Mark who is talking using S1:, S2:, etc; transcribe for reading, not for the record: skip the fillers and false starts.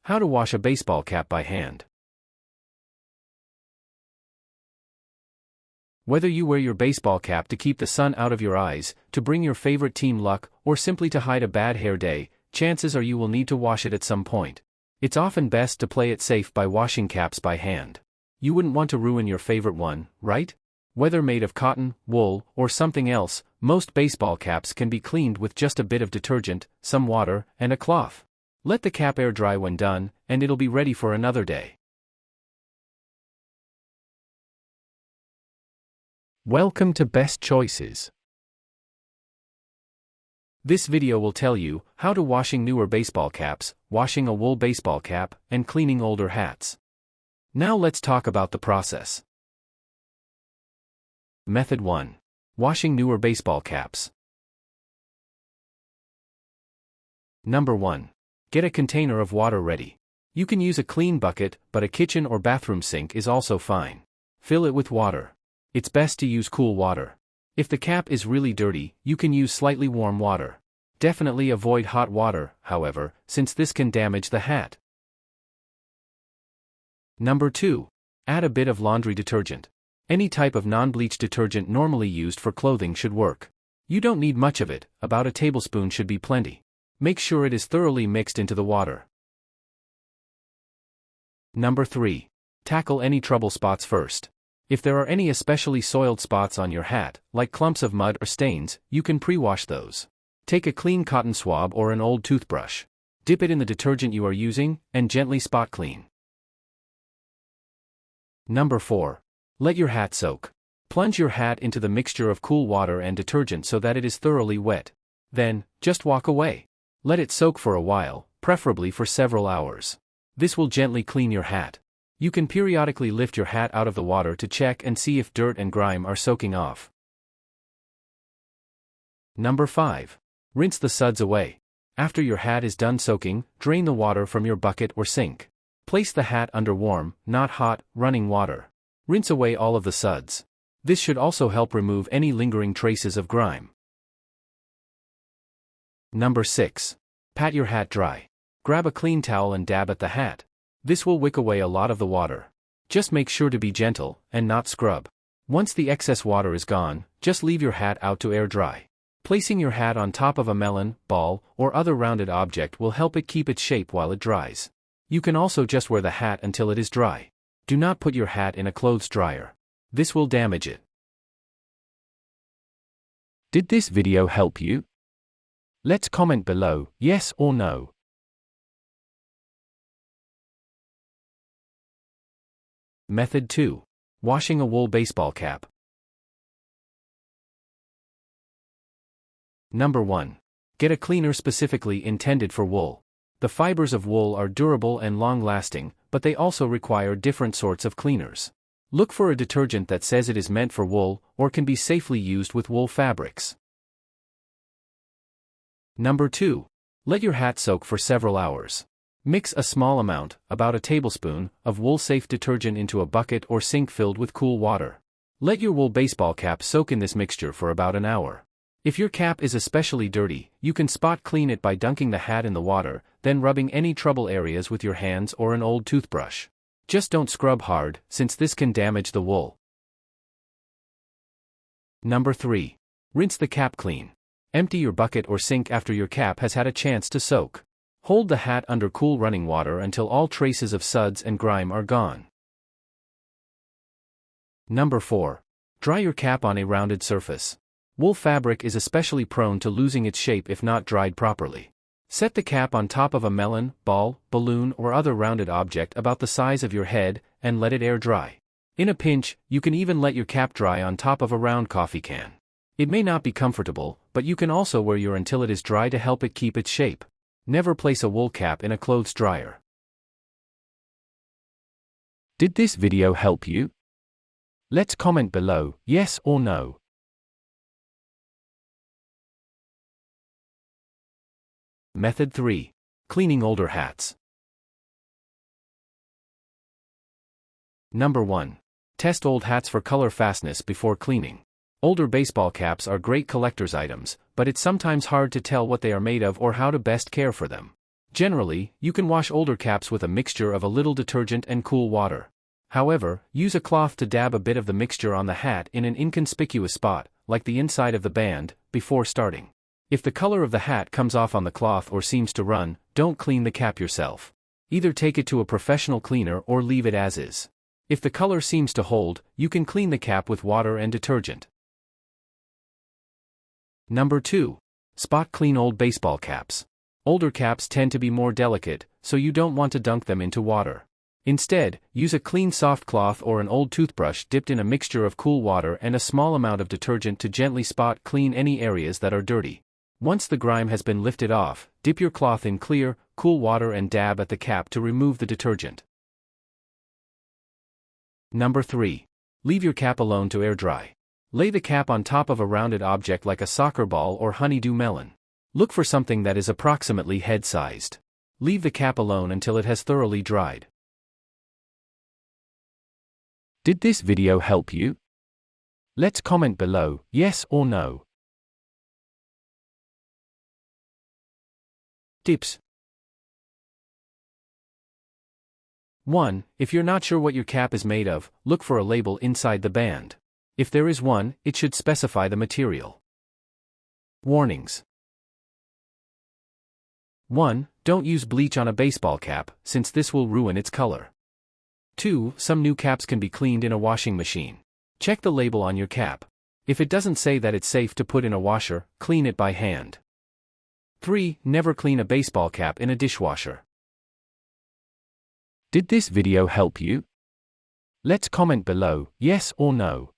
S1: How to wash a baseball cap by hand. Whether you wear your baseball cap to keep the sun out of your eyes, to bring your favorite team luck, or simply to hide a bad hair day, chances are you will need to wash it at some point. It's often best to play it safe by washing caps by hand. You wouldn't want to ruin your favorite one, right? Whether made of cotton, wool, or something else, most baseball caps can be cleaned with just a bit of detergent, some water, and a cloth. Let the cap air dry when done, and it'll be ready for another day. Welcome to Best Choices. This video will tell you how to washing newer baseball caps, washing a wool baseball cap, and cleaning older hats. Now let's talk about the process. Method 1. Washing newer baseball caps. Number 1. Get a container of water ready. You can use a clean bucket, but a kitchen or bathroom sink is also fine. Fill it with water. It's best to use cool water. If the cap is really dirty, you can use slightly warm water. Definitely avoid hot water, however, since this can damage the hat. Number 2. Add a bit of laundry detergent. Any type of non-bleach detergent normally used for clothing should work. You don't need much of it, about a tablespoon should be plenty. Make sure it is thoroughly mixed into the water. Number 3. Tackle any trouble spots first. If there are any especially soiled spots on your hat, like clumps of mud or stains, you can pre-wash those. Take a clean cotton swab or an old toothbrush. Dip it in the detergent you are using, and gently spot clean. Number 4. Let your hat soak. Plunge your hat into the mixture of cool water and detergent so that it is thoroughly wet. Then, just walk away. Let it soak for a while, preferably for several hours. This will gently clean your hat. You can periodically lift your hat out of the water to check and see if dirt and grime are soaking off. Number 5. Rinse the suds away. After your hat is done soaking, drain the water from your bucket or sink. Place the hat under warm, not hot, running water. Rinse away all of the suds. This should also help remove any lingering traces of grime. Number 6. Pat your hat dry. Grab a clean towel and dab at the hat. This will wick away a lot of the water. Just make sure to be gentle, and not scrub. Once the excess water is gone, just leave your hat out to air dry. Placing your hat on top of a melon, ball, or other rounded object will help it keep its shape while it dries. You can also just wear the hat until it is dry. Do not put your hat in a clothes dryer. This will damage it. Did this video help you? Let's comment below, yes or no. Method 2. Washing a wool baseball cap. Number 1. Get a cleaner specifically intended for wool. The fibers of wool are durable and long-lasting, but they also require different sorts of cleaners. Look for a detergent that says it is meant for wool, or can be safely used with wool fabrics. Number 2. Let your hat soak for several hours. Mix a small amount, about a tablespoon, of wool-safe detergent into a bucket or sink filled with cool water. Let your wool baseball cap soak in this mixture for about an hour. If your cap is especially dirty, you can spot clean it by dunking the hat in the water, then rubbing any trouble areas with your hands or an old toothbrush. Just don't scrub hard, since this can damage the wool. Number 3. Rinse the cap clean. Empty your bucket or sink after your cap has had a chance to soak. Hold the hat under cool running water until all traces of suds and grime are gone. Number 4. Dry your cap on a rounded surface. Wool fabric is especially prone to losing its shape if not dried properly. Set the cap on top of a melon, ball, balloon or other rounded object about the size of your head, and let it air dry. In a pinch, you can even let your cap dry on top of a round coffee can. It may not be comfortable, but you can also wear your until it is dry to help it keep its shape. Never place a wool cap in a clothes dryer. Did this video help you? Let's comment below, yes or no. Method 3. Cleaning older hats. Number 1. Test old hats for color fastness before cleaning. Older baseball caps are great collector's items, but it's sometimes hard to tell what they are made of or how to best care for them. Generally, you can wash older caps with a mixture of a little detergent and cool water. However, use a cloth to dab a bit of the mixture on the hat in an inconspicuous spot, like the inside of the band, before starting. If the color of the hat comes off on the cloth or seems to run, don't clean the cap yourself. Either take it to a professional cleaner or leave it as is. If the color seems to hold, you can clean the cap with water and detergent. Number 2. Spot clean old baseball caps. Older caps tend to be more delicate, so you don't want to dunk them into water. Instead, use a clean soft cloth or an old toothbrush dipped in a mixture of cool water and a small amount of detergent to gently spot clean any areas that are dirty. Once the grime has been lifted off, dip your cloth in clear, cool water and dab at the cap to remove the detergent. Number 3. Leave your cap alone to air dry. Lay the cap on top of a rounded object like a soccer ball or honeydew melon. Look for something that is approximately head-sized. Leave the cap alone until it has thoroughly dried. Did this video help you? Let's comment below, yes or no. Tips. 1. If you're not sure what your cap is made of, look for a label inside the band. If there is one, it should specify the material. Warnings. 1. Don't use bleach on a baseball cap, since this will ruin its color. 2. Some new caps can be cleaned in a washing machine. Check the label on your cap. If it doesn't say that it's safe to put in a washer, clean it by hand. 3. Never clean a baseball cap in a dishwasher. Did this video help you? Let's comment below, yes or no.